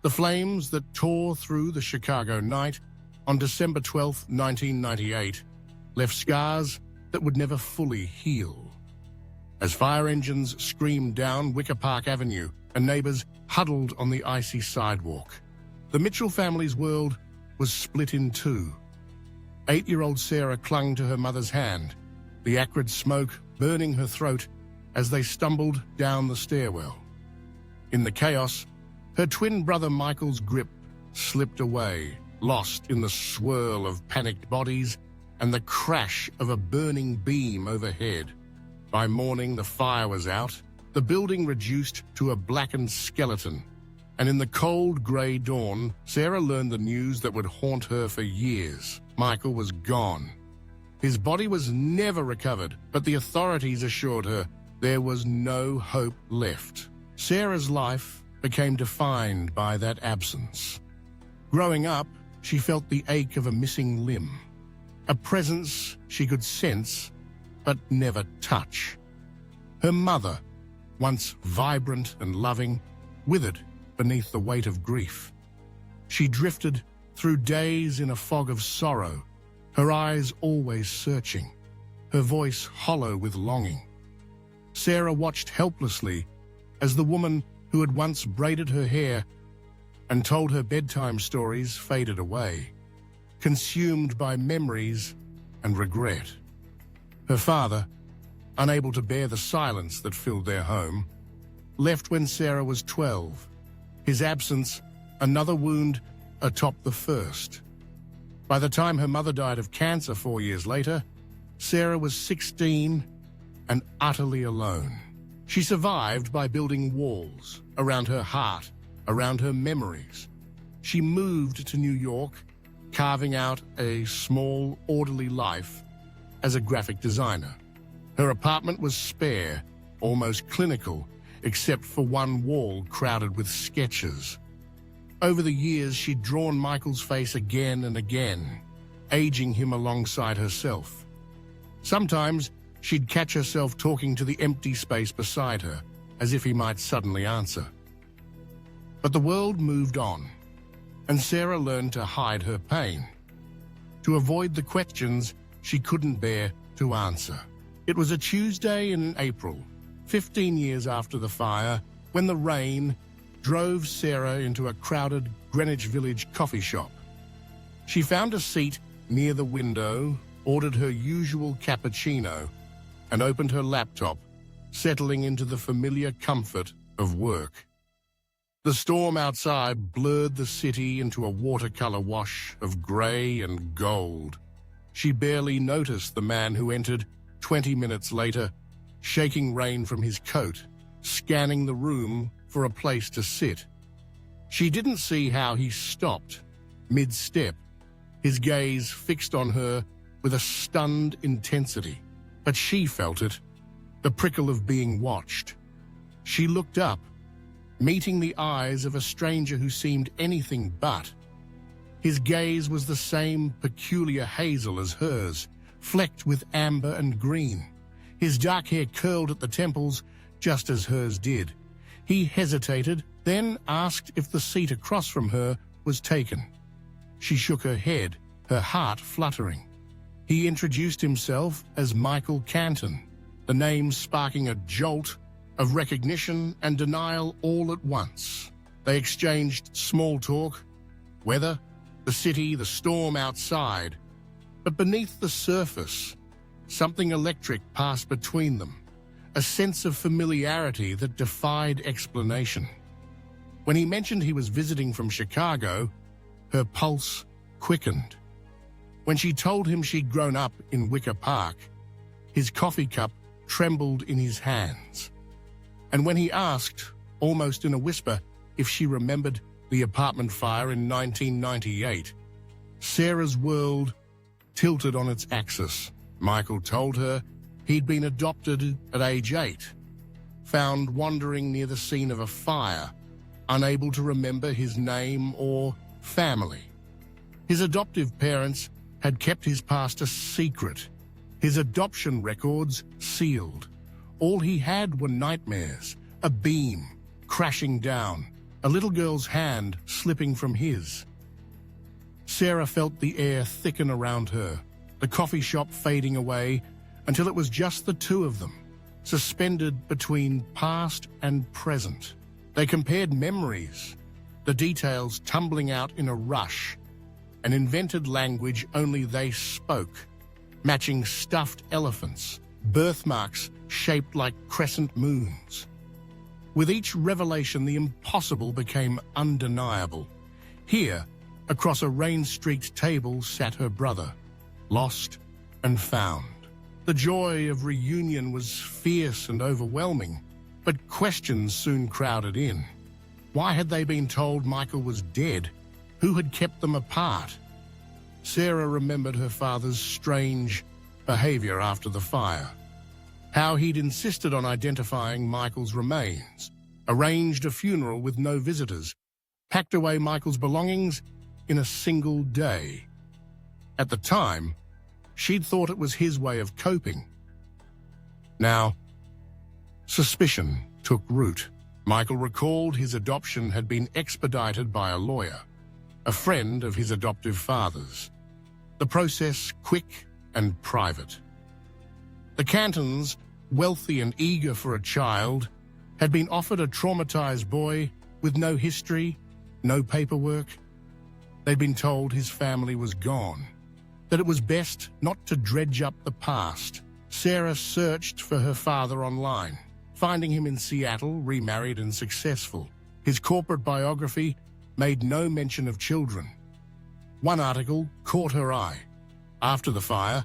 The flames that tore through the Chicago night on December 12, 1998, left scars that would never fully heal. As fire engines screamed down Wicker Park Avenue and neighbors huddled on the icy sidewalk, the Mitchell family's world was split in two. 8-year-old Sarah clung to her mother's hand, the acrid smoke burning her throat as they stumbled down the stairwell. In the chaos, her twin brother Michael's grip slipped away, lost in the swirl of panicked bodies and the crash of a burning beam overhead. By morning, the fire was out, the building reduced to a blackened skeleton, and in the cold grey dawn, Sarah learned the news that would haunt her for years. Michael was gone. His body was never recovered, but the authorities assured her there was no hope left. Sarah's life became defined by that absence. Growing up, she felt the ache of a missing limb, a presence she could sense but never touch. Her mother, once vibrant and loving, withered beneath the weight of grief. She drifted through days in a fog of sorrow, her eyes always searching, her voice hollow with longing. Sarah watched helplessly as the woman who had once braided her hair and told her bedtime stories faded away, consumed by memories and regret. Her father, unable to bear the silence that filled their home, left when Sarah was 12. His absence, another wound atop the first. By the time her mother died of cancer 4 years later, Sarah was 16 and utterly alone. She survived by building walls around her heart, around her memories. She moved to New York, carving out a small, orderly life as a graphic designer. Her apartment was spare, almost clinical, except for one wall crowded with sketches. Over the years, she'd drawn Michael's face again and again, aging him alongside herself. Sometimes, she'd catch herself talking to the empty space beside her, as if he might suddenly answer. But the world moved on, and Sarah learned to hide her pain, to avoid the questions she couldn't bear to answer. It was a Tuesday in April, 15 years after the fire, when the rain drove Sarah into a crowded Greenwich Village coffee shop. She found a seat near the window, ordered her usual cappuccino, and opened her laptop, settling into the familiar comfort of work. The storm outside blurred the city into a watercolor wash of gray and gold. She barely noticed the man who entered 20 minutes later, shaking rain from his coat, scanning the room for a place to sit. She didn't see how he stopped, mid-step, his gaze fixed on her with a stunned intensity. But she felt it, the prickle of being watched. She looked up, meeting the eyes of a stranger who seemed anything but. His gaze was the same peculiar hazel as hers, flecked with amber and green. His dark hair curled at the temples, just as hers did. He hesitated, then asked if the seat across from her was taken. She shook her head, her heart fluttering. He introduced himself as Michael Canton, the name sparking a jolt of recognition and denial all at once. They exchanged small talk, weather, the city, the storm outside. But beneath the surface, something electric passed between them, a sense of familiarity that defied explanation. When he mentioned he was visiting from Chicago, her pulse quickened. When she told him she'd grown up in Wicker Park, his coffee cup trembled in his hands. And when he asked, almost in a whisper, if she remembered the apartment fire in 1998, Sarah's world tilted on its axis. Michael told her he'd been adopted at age 8, found wandering near the scene of a fire, unable to remember his name or family. His adoptive parents had kept his past a secret, his adoption records sealed. All he had were nightmares, a beam crashing down, a little girl's hand slipping from his. Sarah felt the air thicken around her, the coffee shop fading away until it was just the two of them, suspended between past and present. They compared memories, the details tumbling out in a rush, an invented language only they spoke, matching stuffed elephants, birthmarks shaped like crescent moons. With each revelation, the impossible became undeniable. Here, across a rain-streaked table, sat her brother, lost and found. The joy of reunion was fierce and overwhelming, but questions soon crowded in. Why had they been told Michael was dead? Who had kept them apart? Sarah remembered her father's strange behavior after the fire. How he'd insisted on identifying Michael's remains, arranged a funeral with no visitors, packed away Michael's belongings in a single day. At the time, she'd thought it was his way of coping. Now, suspicion took root. Michael recalled his adoption had been expedited by a lawyer, a friend of his adoptive father's. The process quick and private. The Cantons, wealthy and eager for a child, had been offered a traumatized boy with no history, no paperwork. They'd been told his family was gone, that it was best not to dredge up the past. Sarah searched for her father online, finding him in Seattle, remarried and successful. His corporate biography made no mention of children. One article caught her eye. After the fire,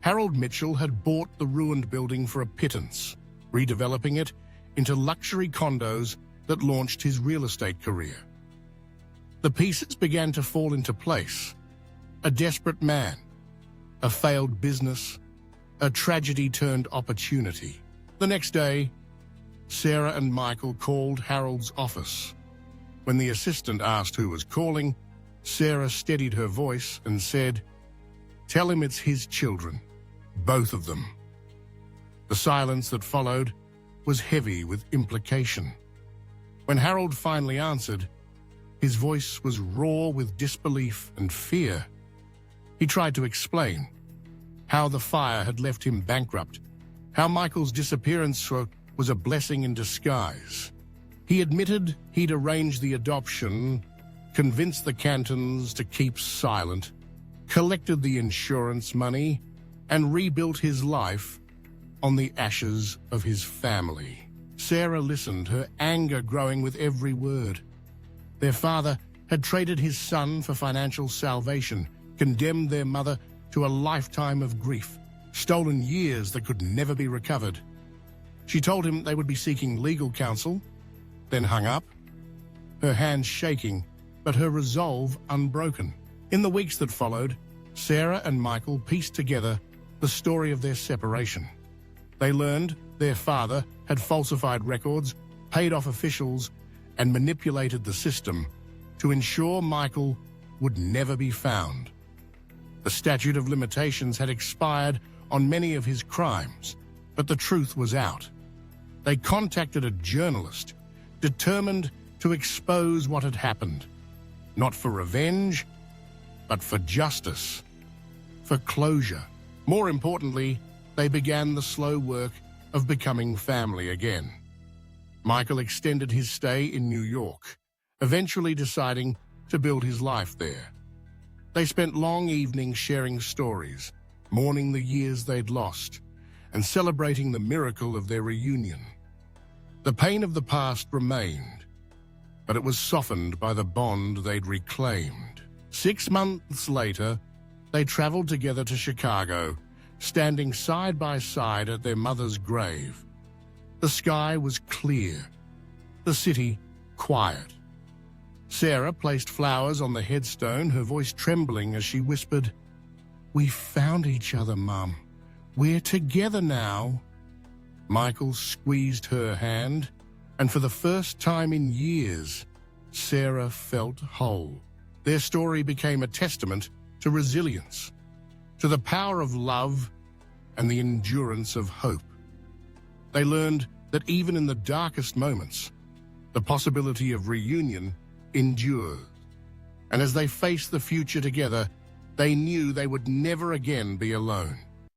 Harold Mitchell had bought the ruined building for a pittance, redeveloping it into luxury condos that launched his real estate career. The pieces began to fall into place. A desperate man, a failed business, a tragedy turned opportunity. The next day, Sarah and Michael called Harold's office. When the assistant asked who was calling, Sarah steadied her voice and said, "Tell him it's his children, both of them." The silence that followed was heavy with implication. When Harold finally answered, his voice was raw with disbelief and fear. He tried to explain how the fire had left him bankrupt, how Michael's disappearance was a blessing in disguise. He admitted he'd arranged the adoption, convinced the Cantons to keep silent, collected the insurance money, and rebuilt his life on the ashes of his family. Sarah listened, her anger growing with every word. Their father had traded his son for financial salvation, condemned their mother to a lifetime of grief, stolen years that could never be recovered. She told him they would be seeking legal counsel, then hung up, her hands shaking, but her resolve unbroken. In the weeks that followed, Sarah and Michael pieced together the story of their separation. They learned their father had falsified records, paid off officials, and manipulated the system to ensure Michael would never be found. The statute of limitations had expired on many of his crimes, but the truth was out. They contacted a journalist, determined to expose what had happened, not for revenge, but for justice, for closure. More importantly, they began the slow work of becoming family again. Michael extended his stay in New York, eventually deciding to build his life there. They spent long evenings sharing stories, mourning the years they'd lost, and celebrating the miracle of their reunion. The pain of the past remained, but it was softened by the bond they'd reclaimed. 6 months later, they traveled together to Chicago, standing side by side at their mother's grave. The sky was clear, the city quiet. Sarah placed flowers on the headstone, her voice trembling as she whispered, "We found each other, Mum. We're together now." Michael squeezed her hand, and for the first time in years, Sarah felt whole. Their story became a testament to resilience, to the power of love and the endurance of hope. They learned that even in the darkest moments, The possibility of reunion endured. And as they faced the future together, they knew they would never again be alone.